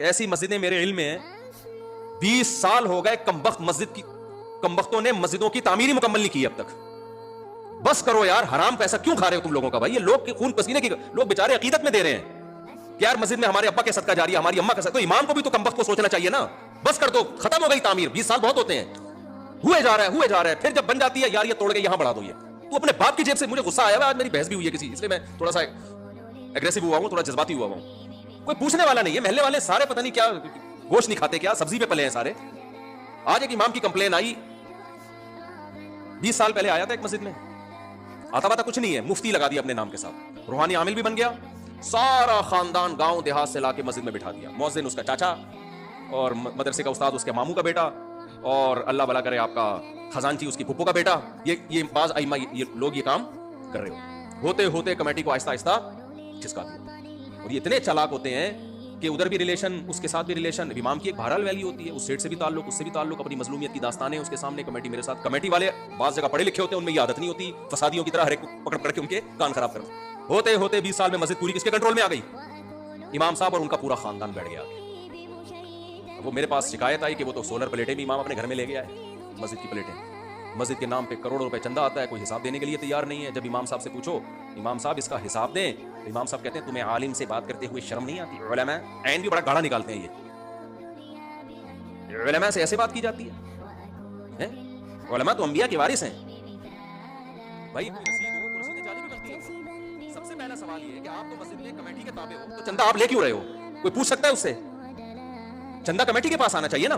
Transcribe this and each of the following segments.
ایسی مسجدیں میرے علم میں ہیں 20 سال ہو گئے کمبختوں نے مسجدوں کی تعمیر ہی مکمل نہیں کی اب تک. بس کرو یار, حرام پیسہ کیوں کھا رہے ہو تم لوگوں کا بھائی؟ یہ لوگ کے خون پسینے کی لوگ بیچارے عقیدت میں دے رہے ہیں کہ یار مسجد میں ہمارے ابا کے صدقہ جاری ہے, ہماری اماں کا صدقہ. تو امام کو بھی تو کمبخت کو سوچنا چاہیے نا, بس کر دو, ختم ہو گئی تعمیر. 20 سال بہت ہوتے ہیں, ہوئے جا رہا ہے. پھر جب بن جاتی ہے یار یہ توڑ کے یہاں بڑھا دو. یہ تو اپنے باپ کی جیب سے. مجھے غصہ آیا ہوا, آج میری بحث بھی ہوئی ہے کسی, اس لیے میں تھوڑا سا ایگریسو ہوا ہوں, تھوڑا جذباتی ہوا ہوں. کوئی پوچھنے والا نہیں ہے, محلے والے سارے پتہ نہیں کیا گوشت نہیں کھاتے, کیا سبزی پہ پلے ہیں سارے. آج ایک امام کی کمپلین آئی, 20 سال پہلے آیا تھا ایک مسجد میں, آتا پاتا کچھ نہیں ہے, مفتی لگا دیا اپنے نام کے ساتھ, روحانی عامل بھی بن گیا, سارا خاندان گاؤں دیہات سے لا کے مسجد میں بٹھا دیا. مؤذن اس کا چاچا, اور مدرسے کا استاد اس کے ماموں کا بیٹا, اور اللہ بھلا کرے آپ کا خزانچی اس کی پھپھو کا بیٹا. یہ بعض ائمہ یہ لوگ یہ کام کر رہے ہوتے ہوتے کمیٹی کو آہستہ آہستہ کھسکا دیا. اور یہ اتنے چالاک ہوتے ہیں کہ ادھر بھی ریلیشن, اس کے ساتھ بھی ریلیشن. امام کی ایک بہرحال ویلی ہوتی ہے, اس سیٹ سے بھی تعلق, اس سے بھی تعلق, اپنی مظلومیت کی داستانیں اس کے سامنے. کمیٹی میرے ساتھ, کمیٹی والے بعض جگہ پڑھے لکھے ہوتے ہیں, ان میں یہ عادت نہیں ہوتی فسادیوں کی طرح ہر ایک پکڑ پکڑ کے ان کے کان خراب کرتے. ہوتے ہوتے 20 سال میں مسجد پوری کس کے کنٹرول میں آ گئی؟ امام صاحب اور ان کا پورا خاندان بیٹھ گیا. وہ میرے پاس شکایت آئی کہ وہ تو سولر پلیٹیں بھی امام اپنے گھر میں لے گیا ہے, مسجد کی پلیٹیں. مسجد کے نام پہ کروڑوں روپے چندہ آتا ہے, کوئی حساب دینے کے لیے تیار نہیں ہے. جب امام صاحب سے پوچھو امام صاحب اس کا حساب دیں, تو امام صاحب کہتے ہیں تمہیں عالم سے بات کرتے ہوئے شرم نہیں آتی؟ علماء عین بھی بڑا گاڑا نکالتے ہیں, یہ علماء سے ایسے بات کی جاتی ہے. علماء تو انبیاء کے وارث ہیں بھائی. سب سے پہلا سوال یہ ہے کہ آپ تو مسجد میں کمیٹی کے تابع ہو, تو چندہ آپ لے کیوں رہے ہو؟ کوئی پوچھ سکتا ہے اس سے؟ چندہ کمیٹی کے پاس آنا چاہیے نا,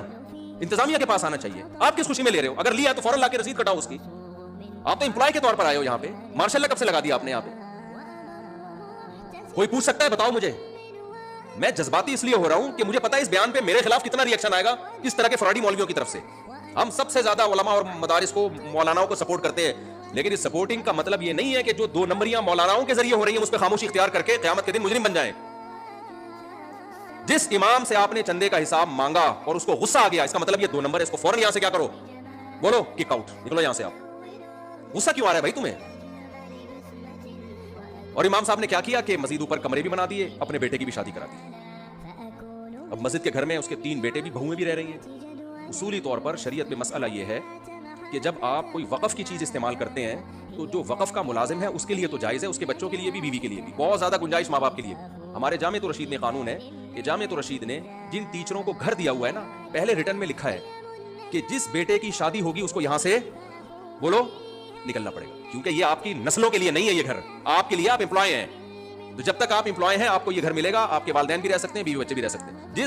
انتظامیہ کے پاس آنا چاہیے. آپ کس خوشی میں لے رہے ہو؟ اگر لیا تو فوراً لا کے رسید کٹاؤ اس کی. آپ تو امپلائی کے طور پر آئے ہو یہاں پہ, ماشاء اللہ کب سے لگا دیا آپ نے یہاں پہ؟ کوئی پوچھ سکتا ہے؟ بتاؤ مجھے. میں جذباتی اس لیے ہو رہا ہوں کہ مجھے پتا ہے اس بیان پہ میرے خلاف کتنا ری ایکشن آئے گا اس طرح کے فراڈی مولویوں کی طرف سے. ہم سب سے زیادہ علماء اور مدارس کو, مولاناؤں کو سپورٹ کرتے ہیں, لیکن اس سپورٹنگ کا مطلب یہ نہیں ہے کہ جو 2 نمبریاں مولاناؤں کے ذریعے ہو رہی ہیں اس پہ خاموشی اختیار کر کے قیامت کے دن مجرم بن جائیں. جس امام سے آپ نے چندے کا حساب مانگا اور اس کو غصہ آ گیا, اس کا مطلب یہ 2 نمبر ہے, اس کو فوراً یہاں سے کیا کرو, بولو کک آؤٹ, نکلو یہاں سے. آپ غصہ کیوں آ رہا ہے بھائی تمہیں؟ اور امام صاحب نے کیا کیا کہ مزید اوپر کمرے بھی بنا دیے, اپنے بیٹے کی بھی شادی کرا دی. اب مسجد کے گھر میں اس کے 3 بیٹے بھی, بہویں بھی رہ رہی ہیں. اصولی طور پر شریعت میں مسئلہ یہ ہے کہ جب آپ کوئی وقف کی چیز استعمال کرتے ہیں تو جو وقف کا ملازم ہے اس کے لیے تو جائز ہے, اس کے بچوں کے لیے بھی, بیوی کے لیے بھی, بہت زیادہ گنجائش ماں باپ کے لیے. ہمارے جامعۃ الرشید میں قانون ہے کہ جامعۃ الرشید نے جن ٹیچروں کو گھر دیا ہوا ہے نا, پہلے ریٹرن میں لکھا ہے کہ جس بیٹے کی شادی ہوگی اس کو یہاں سے بولو نکلنا پڑے گا, کیونکہ یہ آپ کی نسلوں کے لیے نہیں ہے, یہ گھر آپ کے لیے, آپ امپلائی ہیں. تو جب تک آپ امپلائی ہیں آپ کو یہ گھر ملے گا, آپ کے والدین بھی رہ سکتے ہیں, بیوی بچے بھی رہ سکتے ہیں. جس